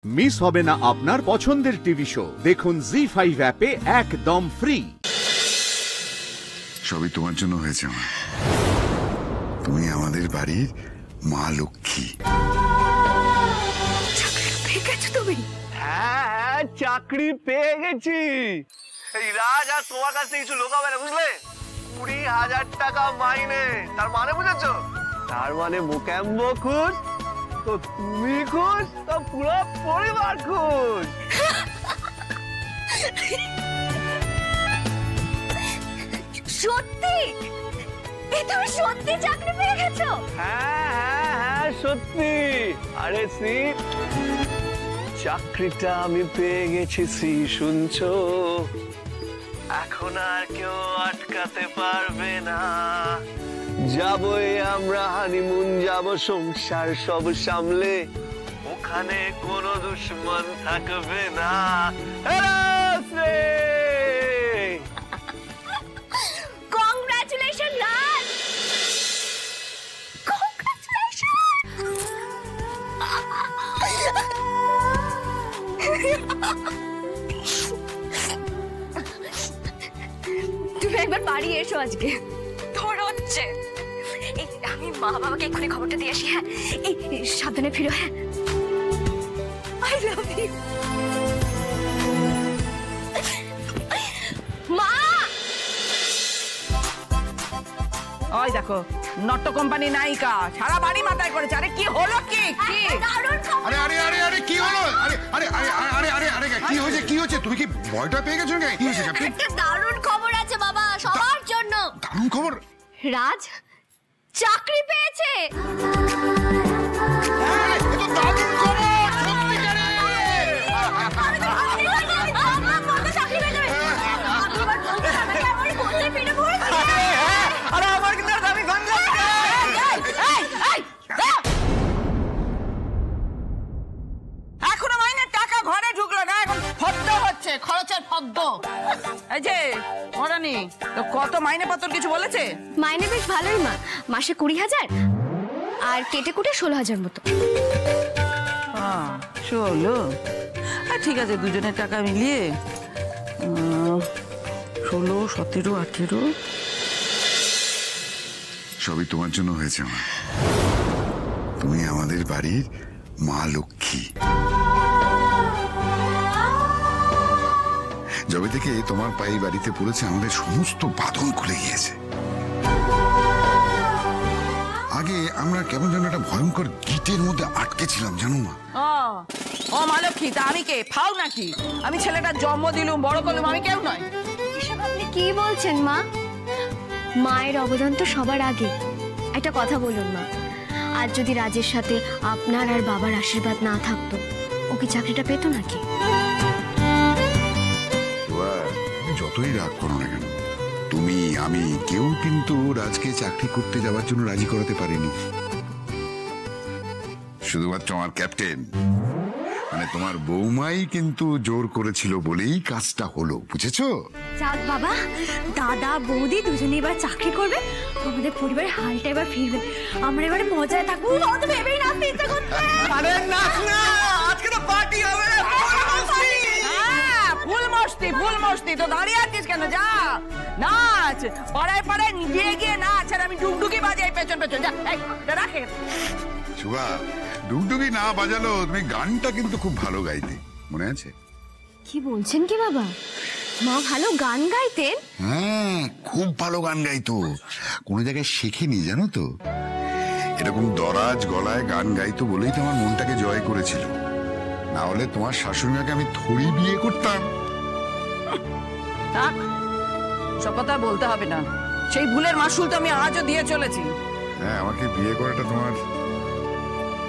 Miss হবে না আপনার পছন্দের টিভি শো। দেখুন জি5 অ্যাপে একদম ফ্রি। সবই তোমার জন্য হয়েছে মা। তুমি আমাদের বাড়ির মা লক্ষ্মী। পেয়ে গেছো তুমি? হ্যাঁ, চাকরি পেয়ে গেছি। এই রাজ আর তোমার কাছে কিছু লোকাবে না, বুঝলে? 20,000 টাকা মাইনে। তার মানে বুঝেছো? তার মানে মোকাম্বো খুশ, তো তুমি খুশ, তো পুরো পরিবার খুশ। সত্যি? তুমি সত্যি চাকরি পেয়ে গেছো? হ্যাঁ, সত্যি। আরে শ্রী, চাকরিটা আমি পেয়ে গেছি শ্রী, শুনছো? এখন আর কেউ আটকাতে পারবে না। যাবই আমরা হানিমুন, যাব সংসার সব সামলে, ওখানে কোনো দুশ্মন থাকবে না। কংগ্রাচুলেশন রাজ, কংগ্রাচুলেশন। তুমি একবার বাড়ি এসো আজকে। তোর হচ্ছে আমি মা বাবাকে এক্ষুনি খবরটা দিয়ে আসি। হ্যাঁ, এই সাবধানে ফিরো। হ্যাঁ, আই লাভ ইউ মা। ওই দেখো, নট্ট কোম্পানি নায়িকা সারা বাড়ি মাথায় করেছে। আরে কি হলো? কি কি আরে আরে আরে আরে কি হলো? আরে আরে আরে আরে আরে আরে কি হয়েছে? কি হয়েছে? তুমি কি ভয়টা পেয়ে গেছো নাকি? কি হয়েছে ক্যাপ্টেন? একটা দারুণ খবর আছে বাবা, সবার জন্য। দারুণ খবর? রাজ চাকরি পেয়েছে। এখনো মাইনের টাকা ঘরে ঢুকলো না, এখন ফদ্দ হচ্ছে, খরচের ফদ্দ। এই যে মরানি, তো কত মাইনে পত্র কিছু বলেছে? মাইনে বেশ ভালোই মা, মাসে 20,000 আর কেটে কুটে 16,000 মতো। 16? ঠিক আছে, দুজনের টাকা মিলিয়ে 16, 17, 18। সবই তোমার জন্য হয়েছে মা। তুমি আমাদের বাড়ির মা লক্ষ্মী। যবে থেকে তোমার পায়ে বাড়িতে পড়েছে, আমাদের সমস্ত বাঁধন খুলে গিয়েছে। আগে আমরা কেমন যেন একটা ভয়ঙ্কর গিটের মধ্যে আটকে ছিলাম, জানো মা? ও মা লক্ষ্মী, তা আমি কে? ফাও নাকি? আমি ছেলেটার জন্ম দিলুম, বড় করলুম, আমি কেউ নয়। এসব আপনি কি বলছেন মা? মায়ের অবদান তো সবার আগে। একটা কথা বলুন মা, আজ যদি রাজের সাথে আপনার আর বাবার আশীর্বাদ না থাকতো, ও কি চাকরিটা পেত নাকি? যতই রাগ করো না কেন, তুমি আমি কেউ কিন্তু রাজকে চাকরি করতে যাওয়ার জন্য রাজি করাতে পারিনি। শুধুমাত্র আমার ক্যাপ্টেন, মানে তোমার বৌমাই কিন্তু জোর করেছিল বলেই কাজটা হলো, বুঝেছো? যাক বাবা, দাদা বৌদি দুজনে এবার চাকরি করবে, আমাদের পরিবারের হালটা এবার ফিরবে, আমরা এবারে মজায় থাকবো। তো ভেবেই নাচতে ইচ্ছা করছে। আরে নাচ না, আজকে তো পার্টি হবে। ফুল মস্তি, ফুল মস্তি। তো দাঁড়িয়ে আছিস কেন? যা নাচ, পাড়ায় পাড়ায় গিয়ে গিয়ে নাচ। আর আমি ডুগডুগি বাজাই পেছন পেছন। যা, রাখে। শুভা, ডুগডুগি না বাজালো, তুমি গানটা কিন্তু খুব ভালো গাইতে, মনে আছে? কি বলছেন কি বাবা? মা ভালো গান গাইতেন? হ্যাঁ, খুব ভালো গান গাইতো। কোনো জায়গায় শেখেনি, জানো তো? এরকম দরাজ গলায় গান গাইতো বলেই তো আমার মনটাকে জয় করেছিল। না হলে তোমার শাশুড়িমাকে আমি থোড়ি বিয়ে করতাম। থাক, সব কথা বলতে হবে না। সেই ভুলের মাসুল তো আমি আজও দিয়ে চলেছি। হ্যাঁ, আমাকে বিয়ে করাটা তোমার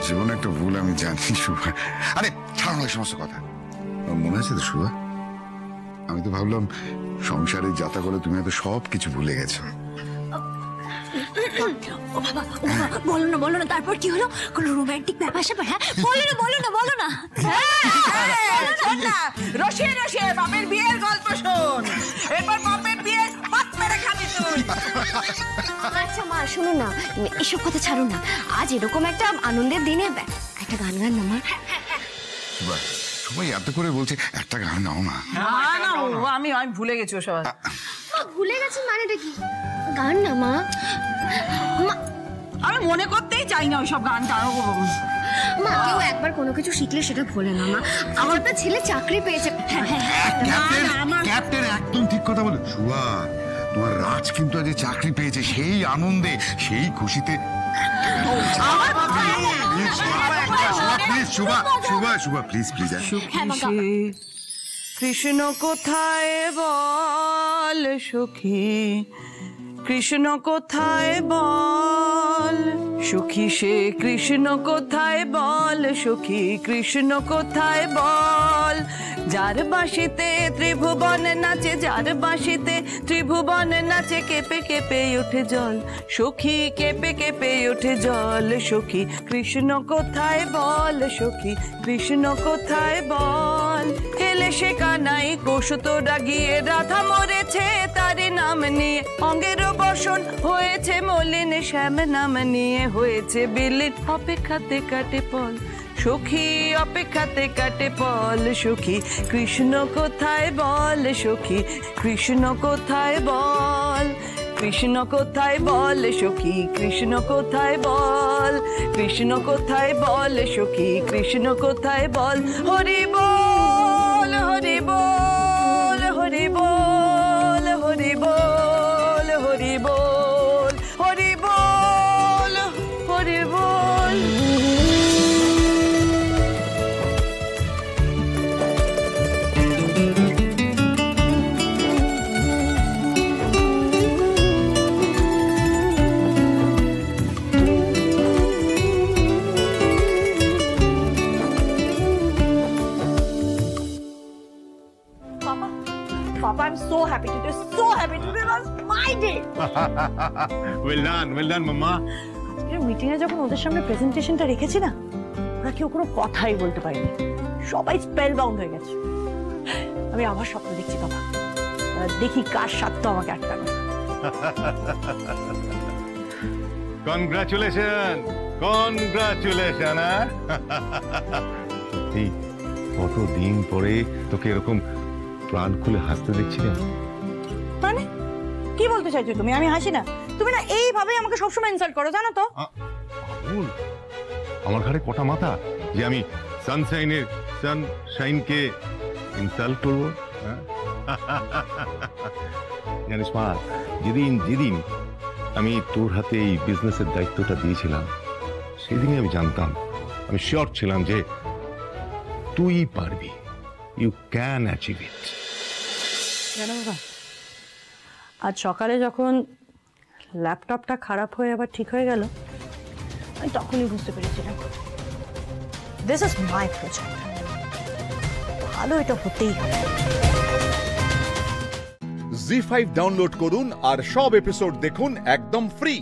জীবনে একটা ভুল, আমি জানি শুভা। আরে ছাড়ো না এই সমস্ত কথা। মনে আছে তো শুভা, আমি তো ভাবলাম সংসারে যাতা করে তুমি হয়তো সব কিছু ভুলে গেছো। বলো না তারপর কি হলো? কোন রোমান্টিক ব্যাপার স্যাপার? হ্যাঁ, বলো না। রসিয়ে রসিয়ে বাপের বিয়ের গল্প শোন, এরপর বাপের বিয়ে পাত মেরে খাবি তুই। আচ্ছা মা, শুনুন না, এসব কথা ছাড়ুন না। আজ এরকম একটা আনন্দের দিনে একটা গান গান না মা। সবাই এত করে বলছে একটা গান গাও না। না আমি ভুলে গেছি ওসব। মা ভুলে গেছেন মানেটা কি? গান না মা, আমি মনে করতেই চাই না ওইসব গান টান। মা কেউ একবার কোনো কিছু শিখলে সেটা ভোলে না মা। আমার একটা ছেলে চাকরি পেয়েছে। ক্যাপ্টেন একদম ঠিক কথা বলে। শুভা, তোমার রাজ কিন্তু আজ চাকরি পেয়েছে, সেই আনন্দে সেই খুশিতে কৃষ্ণ কোথায় বল সখী, কৃষ্ণ কোথায় বল সখী, সে কৃষ্ণ কোথায় বল সখী, কৃষ্ণ কোথায় বল। যার বাঁশিতে ত্রিভুবন নাচে, যার বাঁশিতে ত্রিভুবন নাচে, কেঁপে কেঁপে ওঠে জল সখী, কেঁপে কেঁপে ওঠে জল সখী, কৃষ্ণ কোথায় বল সখী, কৃষ্ণ কোথায় বল। এলে সে কানাই কৌশতরা গিয়ে, রাধা মরেছে তারি নাম নিয়ে, অঙ্গের বসন হয়েছে মলিন, শ্যাম নাম নিয়ে হয়েছে বিলীন। অপেক্ষাতে কাটে পল সখী, অপেক্ষাতে কাটে পল সখী, কৃষ্ণ কোথায় বল সখী, কৃষ্ণ কোথায় বল। কৃষ্ণ কোথায় বল সখী, কৃষ্ণ কোথায় বল, কৃষ্ণ কোথায় বল সখী, কৃষ্ণ কোথায় বল। হরি বল হরি বল হরি বল হরি বল হরি বল হরি বল হরি বল। Papa, I'm so happy today. So happy today was my day. well done, Mama. আজকের মিটিং এ যখন ওদের সামনে প্রেজেন্টেশনটা রেখেছি না, ওরা কেউ কোনো কথাই বলতে পারেনি, সবাই স্পেল বাউন্ড হয়ে গেছে। আমি আবার স্বপ্ন দেখছি বাবা, দেখি কার সাধ্য আমাকে আটকানো। Congratulation, congratulation. সত্যি কতদিন পরে তোকে এরকম প্রাণ খুলে হাসতে দেখছি না। মানে কি বলতে চাইছো তুমি? আমি হাসি না? তুমি না এইভাবে আমাকে সবসময় ইনসাল্ট করো, জানো তো? আমার ঘরে কটা মাথা যে আমি সানশাইনকে ইনসাল্ট করবো? জানিস মা, যেদিন আমি তোর হাতে এই বিজনেসের দায়িত্বটা দিয়েছিলাম, সেদিনই আমি জানতাম, আমি শিওর ছিলাম যে তুই পারবি, ইউ ক্যান অ্যাচিভ ইট। জানো বাবা, আজ সকালে যখন ল্যাপটপটা খারাপ হয়ে আবার ঠিক হয়ে গেল, আমি তখনই বুঝতে পেরেছিলাম দিস ইজ মাই প্রজেক্ট, ভালো এটা হতেই হবে। জি5 ডাউনলোড করুন আর সব এপিসোড দেখুন একদম ফ্রি।